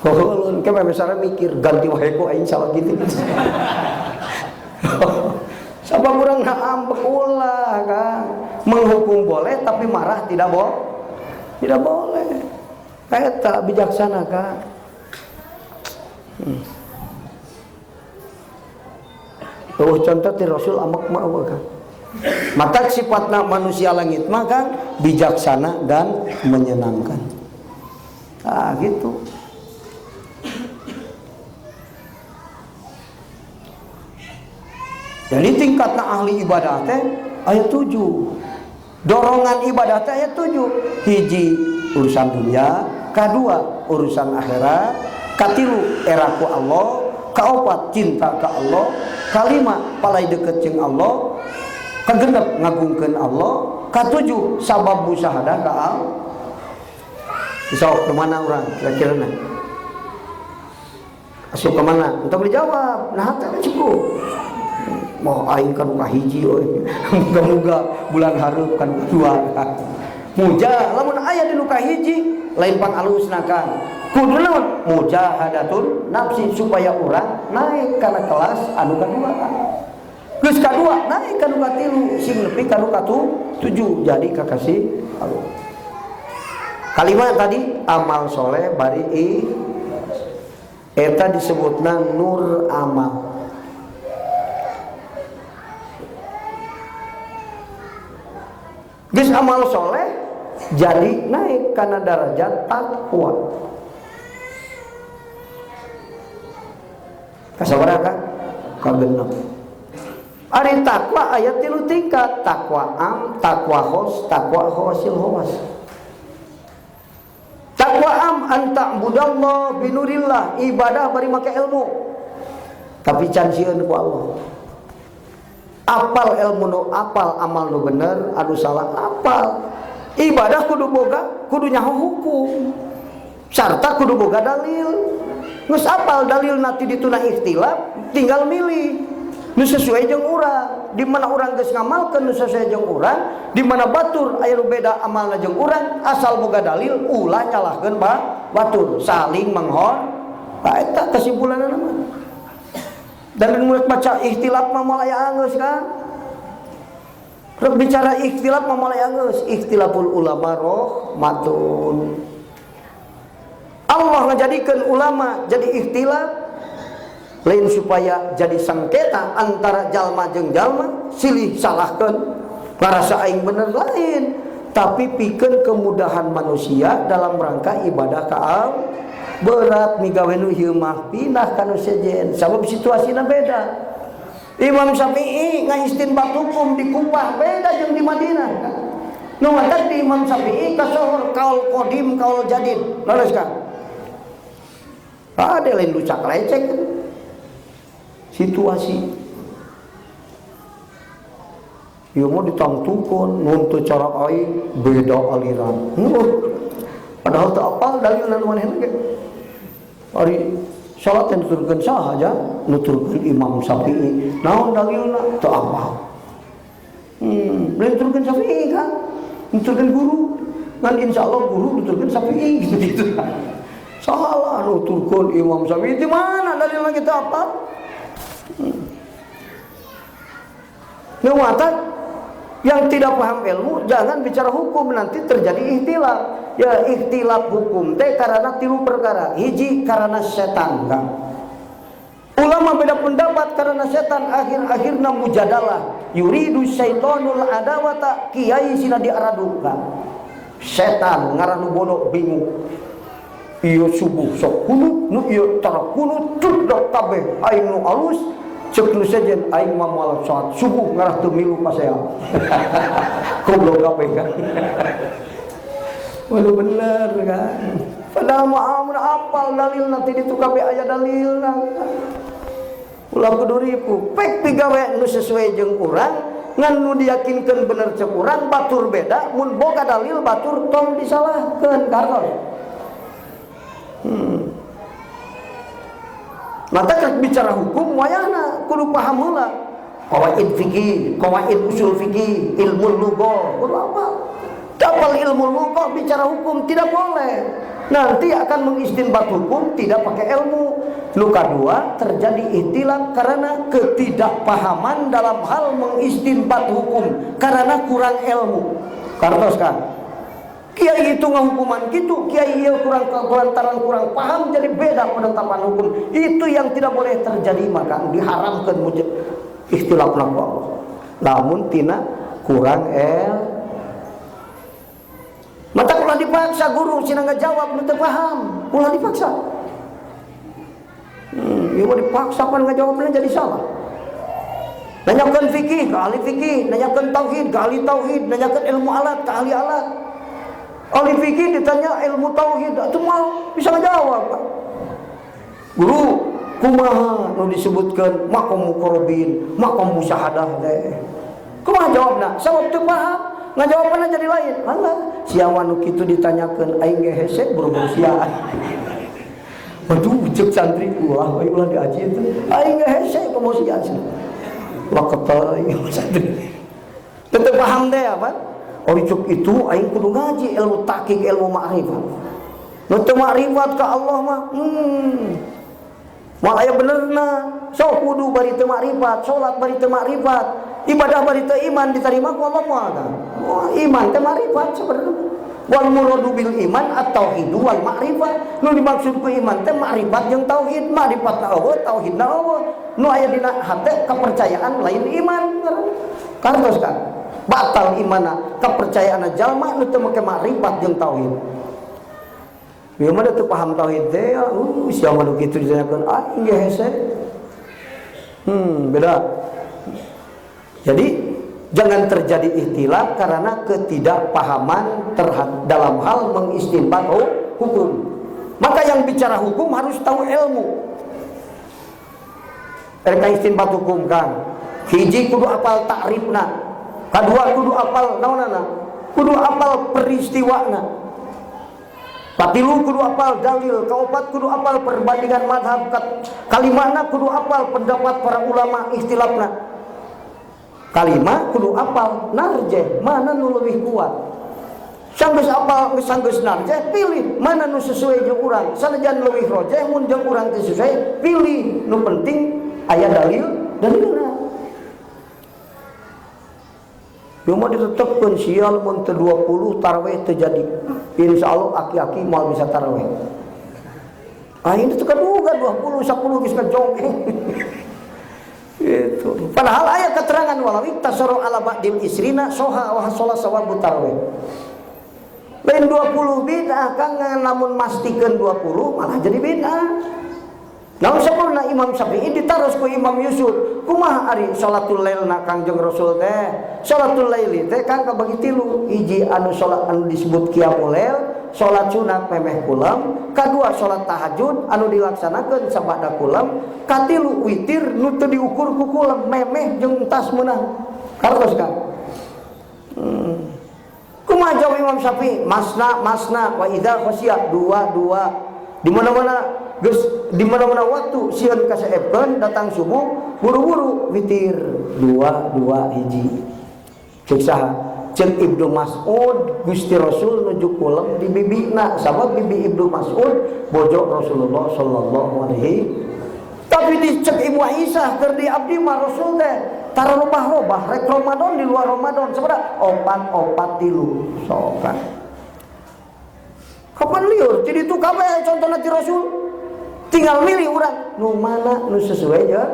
Keuleun ke besar mikir ganti wae ku aing salah gitu. Sabab urang na ambek ulah kan. Menghukum boleh tapi marah tidak boleh. Tidak boleh. Eta bijaksana kan. Contoh ti Rasul ambek mah kan. Maka sifatna manusia langit maka bijaksana dan menyenangkan. Ah gitu. Jadi tingkatna ahli ibadah teh ayat 7. Dorongan ibadah teh ayat 7. Hiji urusan dunia, kedua urusan akhirat, katilu era ku Allah, kaopat cinta ka Allah, kalima palai deket jeung Allah, kagenep ngagungkeun Allah, Katujuh sabab musyahadah kaal. So kemana orang kira-kira nah? Asup kemana? Untuk dijawab. Nah tak cukup. Mau aing kan kahiji euy. Moga-moga bulan hareup kan kedua. Muja lamun aya di nu kahiji lain pang alusnakan. Kudu naon? Mujahadatun nafsi supaya urang naik kana kelas anu kadua. Geus kadua naik ka nu katilu sing nepi ka nu katujuh jadi kakasih Allah. Kalimat tadi amal soleh bari eta disebutna nur amal. Geus amal soleh jadi naik karena derajat takwa. Kasabaraha kan? Kagenep. Ari takwa aya 3 tingkat, takwa am, takwa khos, takwa khawasil khawas. Takwa am anta budallah binurillah, ibadah bari make ilmu. Tapi can sieun ku Allah. Apal ilmu nu apal, amal nu bener, anu salah apal. Ibadah kudu boga, kudu nyaho hukum. Sarta kudu boga dalil. Geus apal dalil nanti dituna ikhtilaf, tinggal milih. Nu sesuai jeung urang, di mana urang geus ngamalkeun nu sesuai jeung urang, di mana batur aya nu beda amalna jeung urang, asal boga dalil ulah nyalahkeun batur, saling menghor. Eta kesimpulanna mah. Dan mulai baca ikhtilaf mah mulai anggeus kan. Rek bicara ikhtilaf mah mulai anggeus, ikhtilaful ulama rahmatun. Allah ngajadikeun ulama jadi ikhtilaf lain supaya jadi sengketa antara jalma jeung jalma, silih salahkeun ngarasa aing bener lain, tapi pikeun kemudahan manusia dalam rangka ibadah ka Allah. Berat migawe nu ieu mah pindah ka nu sejen sabab situasina beda. Imam Syafi'i ngaistinbat hukum di Kufah beda jeung di Madinah. Nu ngatak di Imam Syafi'i kasohor kaul qadim kaul jadid. Leres ka? Ada lain lucak lecek situasi. Ieu mah ditangtukeun nuntut cara aing beda aliran. Padahal teu apal dalilna nu manehna ge. Ari salat yang nuturkeun saha aja nuturkeun Imam Syafi'i. Naon dalilna teu apal. Nuturkeun Syafi'i kan. Nuturkeun guru. Ngan insyaallah guru nuturkeun Syafi'i gitu. Salah nuturkeun Imam Syafi'i di mana dalilna kita apal? Nuwatan yang tidak paham ilmu jangan bicara hukum, nanti terjadi ikhtilaf. Ya ikhtilaf hukum teh karena 3 perkara. Hiji karena setan kan. Ulama beda pendapat karena setan, akhir-akhirna mujadalah. Yuridu syaitonul adawata, kiai sina diaradukan. Setan ngaranu bodoh bingung. Ieu subuh sok kunut, nu ieu tara kunut cudok kabeh aing nu alus. Cek nu sejen aing mah moal salat subuh ngarah teu milu pasea. Goblok kabeh kan. Waduh bener kan. Padahal mah amun apal dalil nanti ditu kabeh aya dalilna. Ulah kudu ripu. Pek pigawe nu sesuai jeung urang, ngan nu diyakinkeun bener cek urang batur beda, mun boga dalil batur tong disalahkeun kartos. Mata keur bicara hukum wayahna kudu paham heula qawaid fikih, qawaid usul fikih, ilmu lughah, kudu apa? Tapal ilmu lughah bicara hukum tidak boleh. Nanti akan mengistinbat hukum tidak pakai ilmu. Nu kadua terjadi ikhtilaf karena ketidakpahaman dalam hal mengistinbat hukum karena kurang ilmu. Kartos kan? Kiai itu ngahukuman gitu, kiai ieu kurang lantaran kurang paham jadi beda penetapan hukum. Itu yang tidak boleh terjadi, maka diharamkan ikhtilaf ku Allah. Lamun tina kurang mata ulah dipaksa guru cenah ngajawab nu teu paham, ulah dipaksa. Ieu mah dipaksa pan ngajawabna jadi salah. Nanyakeun fikih ka ahli fikih, nanyakeun tauhid ka ahli tauhid, nanyakeun ilmu alat ka ahli alat. Ahli fikih ditanya ilmu tauhid, itu mau bisa ngejawab. Guru, kumaha nu disebutkeun maqam muqarrabin, maqam musyahadah teh. Kumaha jawabna? Sabab teu paham, ngajawabanna jadi lain. Alah, sia anu kitu ditanyakeun aing ge hese buru-buru sia. Waduh, cek santri ulah bae ulah diaji itu. Aing ge hese komo sia. Lah kata santri. Tetep paham deh apa? Oh cuk itu aing kudu ngaji ilmu tahqiq, ilmu ma'rifat. Nu teu ma'rifat ka Allah mah. Mal aya benerna. Sok wudu bari teu ma'rifat, salat bari teu ma'rifat. Ibadah bari teu iman diterima ku Allah moal kan. Iman teh ma'rifat sebenarnya. Wal muradu bil iman at-tauhid wal ma'rifat. Nu dimaksud ku iman teh ma'rifat jeung tauhid. Ma'rifatna Allah, tauhidna Allah. Nu aya dina hate kepercayaan lain iman. Kartos kan. Batal imana kepercayaanna jalma nu teu make ma'rifat jeung tauhid. Ieu mah teu paham tauhid teh, sia mah kitu ditanyakeun aing ge hese. Beda. Jadi jangan terjadi ikhtilaf karena ketidakpahaman dalam hal mengistinbat hukum. Maka yang bicara hukum harus tahu ilmu. Mereka istinbat hukum kan. Hiji kudu apal takrifna, kadua kudu apal naonana, kudu apal peristiwana, katilu kudu apal dalil, kaopat kudu apal perbandingan madhab, kalimana kudu apal pendapat para ulama ikhtilafna. Kalimah kudu apal narjeh mana nu leuwih kuat. Sanggeus apal sanggeus narjeh pilih mana nu sesuai jeung urang. Sanajan leuwih rojeh mun jeung urang teu sesuai pilih nu penting aya dalilna. Yo mah ditetepkeun sial mun teu 20 tarawih teu jadi. Insyaallah aki-aki moal bisa tarawih. Ini teu kaduga 20 10 geus kajongeng. Itu. Padahal ayat keterangan walawi tasarru ala ba'dil isrina soha wa shalah sawabu tarawih. Lain 20 bid'ah kang lamun mastikeun 20 malah jadi bid'ah. Namun sampurna Imam Syafi'i ditaros ku Imam Yusuf. Kumaha ari salatul lailna Kangjeng Rasul teh? Salatul laili teh kan kabagi tilu. Hiji anu salat anu disebut qiyamul lail, salat sunat memeh kulam, kadua salat tahajud anu dilaksanakeun sabada kulam, katilu witir nu teu diukur ku kulam memeh jeung tas meunang. Kartos kan? Kumaha jawab Imam Syafi'i? Masna wa idza khasya dua. Di mana-mana waktu sieun kasaepkeun datang subuh buru-buru witir dua hiji. Cek saha? Cek Ibnu Mas'ud Gusti Rasul nuju kulam di bibina sabab bibi Ibnu Mas'ud bojo Rasulullah sallallahu alaihi. Tapi dicek Ibu Aisyah keur di abdi mah Rasul teh tara robah-robah rek Ramadan di luar Ramadan sabada opat tilu sokan. Kapan liur? Jadi itu kabeh contohna ti Rasul. Tinggal milih urang nu mana nu sesuai jeung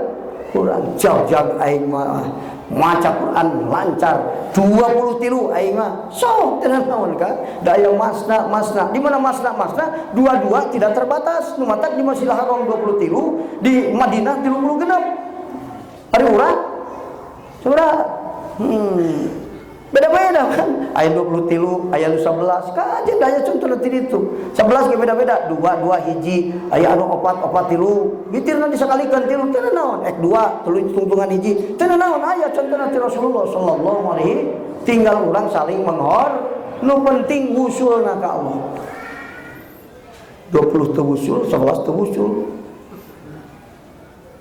urang. Jag aing mah maca Quran lancar 23 aing mah. So, tenan naon ka? Da aya masna. Di mana masna? Dua tidak terbatas. Nu matak di Masjidil Haram 23, di Madinah 36. Ari urang? Saudara. Beda-beda kan. Aya 23, aya 11. Kajen aya contohna ti ditu. 11 ge beda-beda. 2 hiji, aya anu 4 3. Gitirna disakalikeun 3 teu naon. 2 3 tungtungan hiji. Teu naon aya contohna ti Rasulullah sallallahu alaihi. Tinggal urang saling menghor. Nu penting wusulna ka Allah. 20 teu wusul, 11 teu wusul.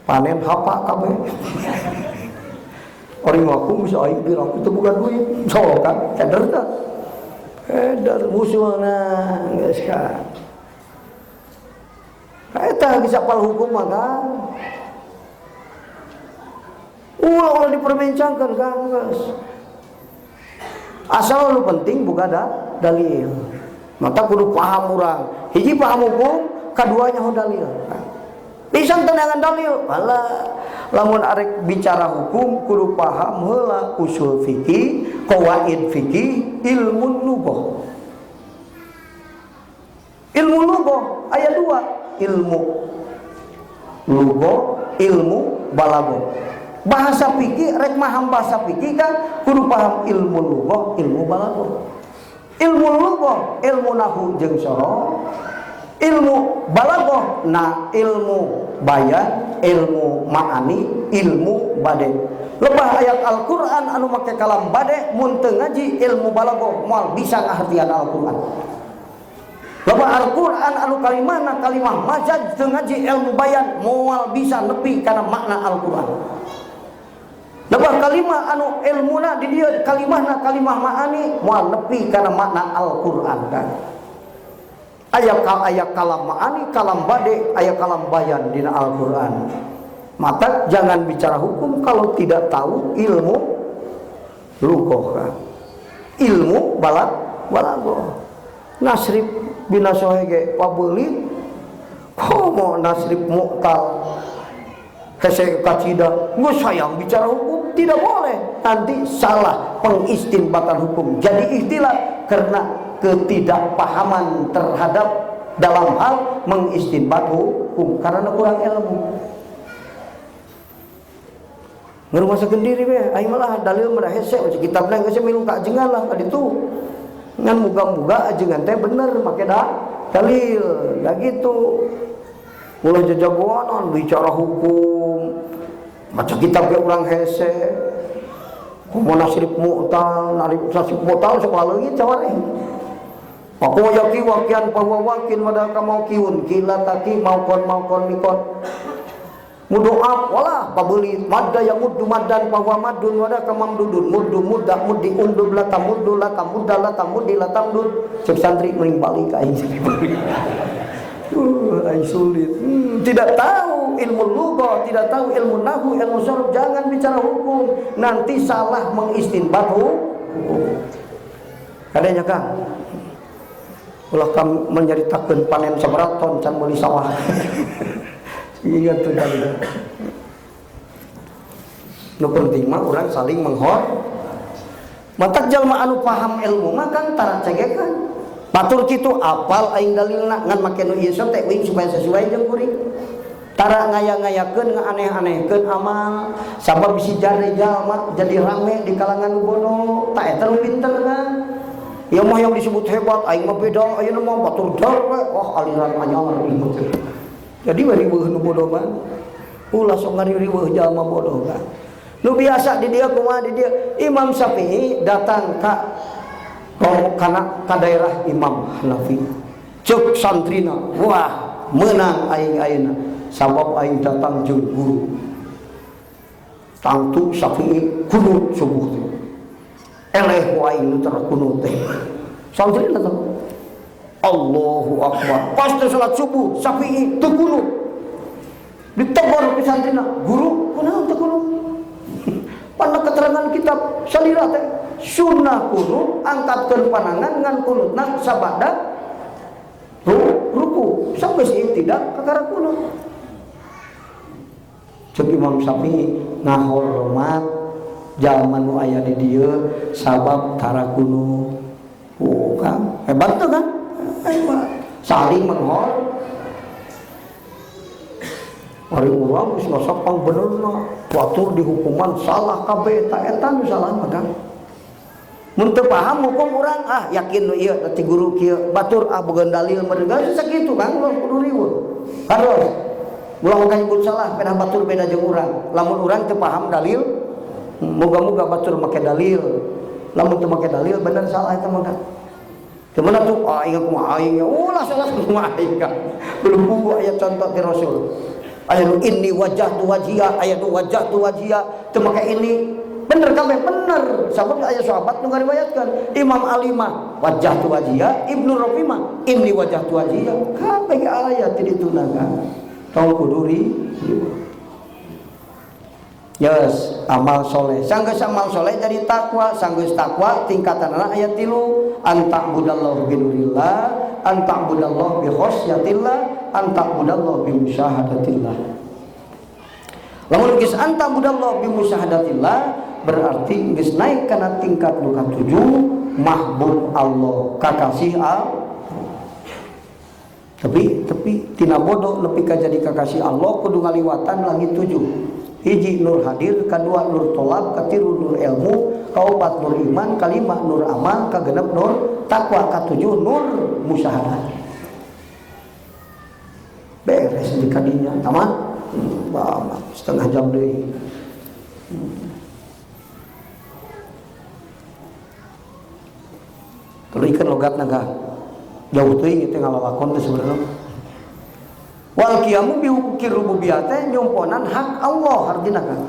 Panen hapa kabeh. Orang aku bisa aing bilang itu bukan duit, so kan, keder tak, keder musuhna, geus kan. Eta bisa pal hukum mah ulah diperbincangkan kan, guys. Asal lu penting bukan ada dalil. Maka kudu paham urang. Hiji paham hukum, kaduanya dalil. Pisang tendangan dalil, alah. Lamun arek bicara hukum kudu paham heula usul fikih, qawaid fikih, ilmu lughah. Ilmu lughah aya 2, ilmu lughah, ilmu balaghah. Bahasa fikih rek paham bahasa fikih kan kudu paham ilmu lughah, ilmu balaghah. Ilmu lughah, ilmu nahwu jeung soroh. Ilmu balaghah na ilmu bayan ilmu ma'ani, ilmu bade. Lebah ayat Al-Quran anu make kalam bade, mun teu ngaji ilmu balagoh moal bisa ngahartian Al-Quran. Lebah Al-Quran anu kalimahna kalimah majaz, teu ngaji ilmu bayan moal bisa nepi kana makna Al-Quran. Lebah kalimah anu ilmuna di dieu kalimahna kalimah ma'ani moal nepi kana makna Al-Quran kan. Aya kalam ma'ani, kalam bade, aya kalam bayan dina Al-Quran. Maka jangan bicara hukum kalau tidak tahu ilmu lughah, ilmu balaghah. Nasrib bina sohege pabeuli komo nasrib mu'tal hese kacida geus sayang bicara hukum, tidak boleh, nanti salah pengistinbatan hukum, jadi ikhtilaf karena ketidakpahaman terhadap dalam hal mengistinbat hukum karena kurang ilmu. Ngerumasakeun diri we, aing malah dalil mah hese macam kitabna geus milu ka ajengan lah ka ditu. Ngan muga-muga ajengan teh bener make dalil. Da gitu. Ulah jajagoanan bicara hukum. Maca kitab ge urang hese. Kumaha nasrib mu'tal, nasrib mu'tal sekolah leungit cawareh. Aku yaki wakian bahwa wakin wadal kamau kiun kila taki maukon mikon. Mudoaf wala pabeli madda yang muddu maddan bahwa maddun wada kamam dudun muddu mudda muddi undub la tamuddu la tamudda la tamuddi la tamdud cek santri mending balik ka aing aing sulit. Tidak tahu ilmu lughah, tidak tahu ilmu nahwu, ilmu sharaf, jangan bicara hukum, nanti salah mengistinbat hukum. Kadanya Kang ulah kam menceritakeun panen sabaraton can meuli sawah. Ingat tuh tadi. Nu penting mah urang saling menghormati. Matak jalma anu paham ilmu mah kan tara cegekan. Batur kitu apal aing dalilna ngan make nu ieu teh uing supaya sesuai jeung kuring. Tara ngaya-ngayakeun ngaaneh-anehkeun amal sabab bisi jari jalma jadi rame di kalangan nu bodoh, ta eta nu pinter kan. Ieu mah yang disebut hebat aing mah beda, ayeuna mah batur dar we, wah aliran anyar ieu. Jadi riweuh nu bodoh mah. Ulah sok ngariweuh jalma bodoh kan. Nu biasa di dia kumaha di dia Imam Syafi'i datang ka daerah Imam Hanafi. Cek santrina, wah menang aing ayeuna sabab aing datang jeung guru. Tangtu Syafi'i kunut subuh teh. Eleh ku aing nu tara kunut teh. Santrina teh Allahu Akbar. Pas salat subuh, Syafi'i teu kunut. Ditegur ke santrina, "Guru, kunaon teu kunut?" Pada keterangan kitab salira teh sunnah kunut angkatkeun panangan ngan kunutna sabada ruku. Sampai sih tidak kakara kunut. Cek Imam Syafi'i ngahormat jalma nu aya di dieu sabab tara kunut. Oh kan, hebat tuh kan? Saling menghormati. Hari urang geus ngasapang benerna, watur di hukuman salah kabeh eta nu salah mah kan. Mun teu paham hukum urang yakin nu ieu ti guru kieu batur boga dalil meureun sakitu kan ulah kudu riweuh. Harus ulah nyebut salah peda batur beda jeung urang. Lamun urang teu paham dalil, moga-moga batur make dalil. Lamun teu make dalil bener salah eta mah kan. Kemana tuh aing kumaha aing ulah salah kumaha aing kan. Belum buku ayat contoh ti Rasul. Ayat inni wajhtu wajhiya, ayat wajhtu wajhiya teu make ini bener kabeh bener. Sabab aya sahabat nu ngariwayatkeun Imam Ali mah wajhtu wajhiya, Ibnu Rafi mah inni wajhtu wajhiya. Kabeh ayat di ditu naga. Tong kudu yes, amal soleh. Sanggeus amal soleh jadi takwa. Sanggeus takwa tingkatanna ayat 3. Anta'budallaha binurillah, anta'budallaha bi khosyatillah, anta'budallaha bi musyahadatillah. Lamun geus anta'budallaha bi musyahadatillah berarti geus naik kana tingkat nu ka-7 mahbub Allah, kakasih Allah. Tapi tina bodoh nepi ka jadi kakasih Allah kudu ngaliwatan langit 7. Hiji nur hadir, kedua nur tolab, ketilu nur ilmu, kaopat nur iman, kalima nur amal, kagenep nur takwa, katujuh nur musyahadah. Beres di kadinya, tamam. setengah jam deh. Kalau ikan logat naga jauh teuing teh ngalalakon teh sebenarnya. Wal qiyamu bi huquqir rububiyyah teh nyomponan hak Allah artina kan.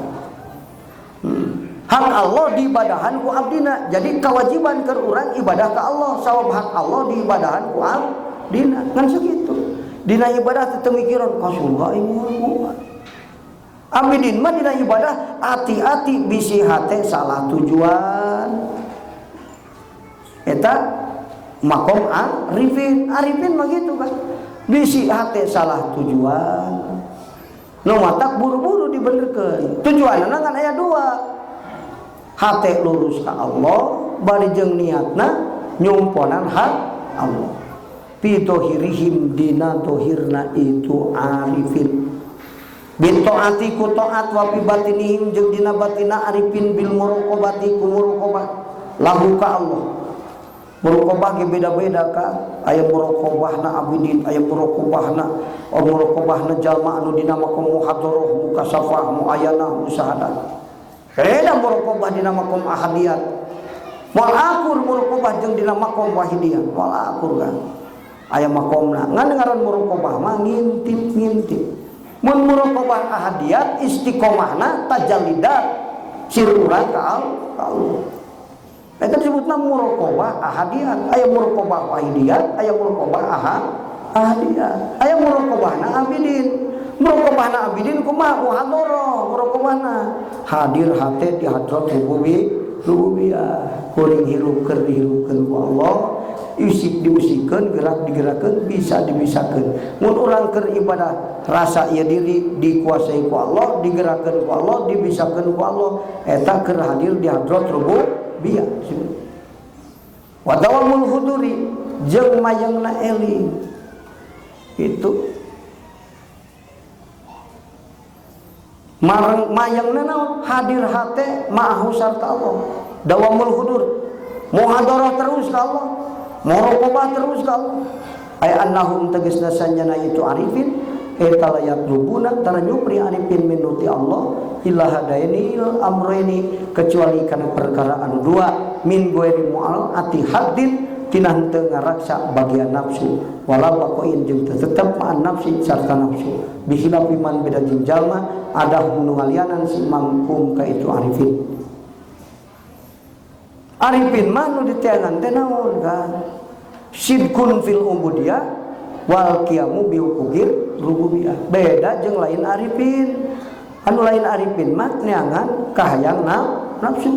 Hak Allah diibadahan ku abdina. Jadi kewajiban keur urang ibadah ka Allah, sabab hak Allah diibadahan ku abdina. Ngan sakitu. Dina ibadah teu mikiran kasulha ini. Abidin mah dina ibadah hati-hati bisi hate salah tujuan. Eta makom arifin mah gitu kan. Bisi hate salah tujuan. Nu matak buru-buru dibenerkeun. Tujuanna kan aya dua. Hate lurus ka Allah, bari jeung niatna nyumponan hak Allah. Fi tohirihim dina tohirna itu arifin. Bitaati ku taat wa fi batinihim jeung dina batina arifin bil muraqabati ku muraqabah lahu ka Allah. Muraqabah ge beda-beda ka, aya muraqabahna abidin, aya muraqabahna jalma anu dina makom muhadarah, mukasafah, muayanah, musyahadah. Beda muraqabah dina makom ahadiyat. Wal akur muraqabah jeung dina makom wahidiyat. Wal akur kan. Aya makomna. Ngan ngaran muraqabah mah ngintip-ngintip. Mun muraqabah ahadiyat istiqomahna tajallidat sirurang ka Allah. Eta disebutna muraqabah ahadiyat, aya muraqabah wahidiyat, aya muraqabah ahadiyat, aya muraqabahna abidin. Muraqabahna abidin kumaha muhadarah muraqabahna hadir hate di hadrat rububiyah, kuring hirup keur dihirupkeun ku Allah, isik diusikeun, gerak digerakkeun, bisa dibisakeun. Mun urang keur ibadah rasa ieu diri dikuasai ku Allah, digerakkeun ku Allah, dibisakeun ku Allah, eta keur hadir di hadrat rububiyah. Wa dawamul huduri jeung mayangna eling. Itu mayangna naon hadir hate ma'ahu sarta Allah. Dawamul hudur muhadarah terus ka Allah, muraqabah terus ka Allah. Ay annahum tegasna sanjana itu arifin eta layat lubuna taranyupri arifin minuti Allah illa hadainil amrayni kecuali kana perkara anu dua min ghairi mu'al ati haddin tina henteu ngaraksa bagian nafsu wala waqain jeung tetep ma'an nafsi sarta nafsu bihilafi man beda jeung jalma ada nu ngalianan si mangkum ka itu arifin. Arifin mah nu diteangan teh naon kan? Sidkun fil ubudiyah wal qiyamu bi huquqir rububiyah. Beda jeung lain arifin. Anu lain arifin mah neangan kahayang nafsu.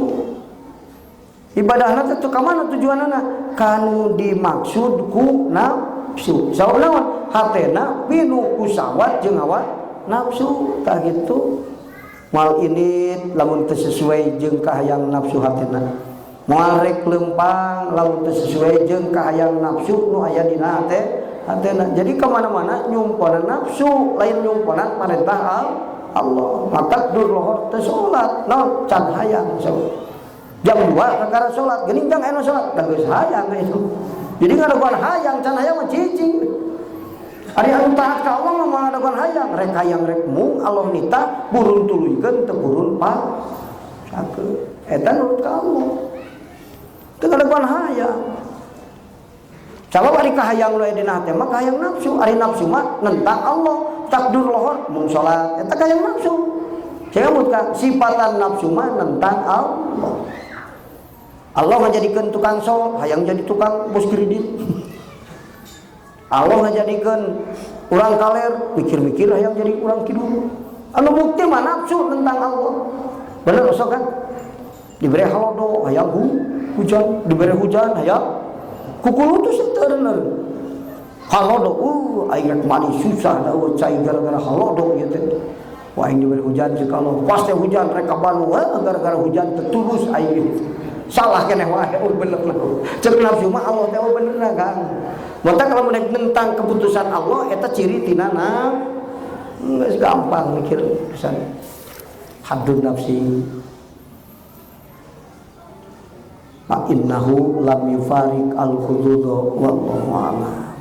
Ibadahna teh ka mana tujuanna? Kanu dimaksud ku nafsu. Sabab naon? Hatena pinu kusawat jeung awak nafsu tah gitu. Moal ini lamun teu sesuai jeung kahayang nafsu hatena. Moal rek lempang lamun teu sesuai jeung kahayang nafsu nu aya dina hatena. Jadi ka mana-mana nyumponan nafsu lain nyumponan parentah Allah. Mata dur lohor teu salat, naon can hayang salat. Jam 2 kakara salat, geuning jang aya salat, da geus hayang itu. Jadi ngadogan hayang, can hayang mah cicing. Ari anu taat ka Allah mah ngadogan hayang, rek hayang rek mung Allah nita burun tuluykeun teu burun sakeun. Eta nurut ka Allah. Teu ngadogan hayang. Sabab ari kahayang lu dina hate mah kahayang nafsu, ari nafsu mah nentang Allah, takdur lohor mung salat, eta kahayang nafsu. Jangan ka sifatan nafsu mah nentang Allah. Allah ngajadikeun tukang sol, hayang jadi tukang bos kredit. Allah ngajadikeun urang kaler, mikir-mikir hayang jadi urang kidul. Anu bukti mah nafsu tentang Allah. Bener sok kan? Diberi halodo hayang hujan, diberi hujan hayang kukulutus teu bener. Halodo aing mani susah da cai gara-gara halodo ieu teh. Wah aing diberi hujan jeung Allah, pasti hujan rek ka Bandung gara-gara hujan teu tulus aing. Salah keneh wae bener lah. Ceuk nafsu mah Allah teh bener kan. Mata kalau menentang keputusan Allah eta ciri tina geus gampang mikir pisan. Haddun nafsi. Fa innahu lam yufarik al-hudud wallahu a'lam.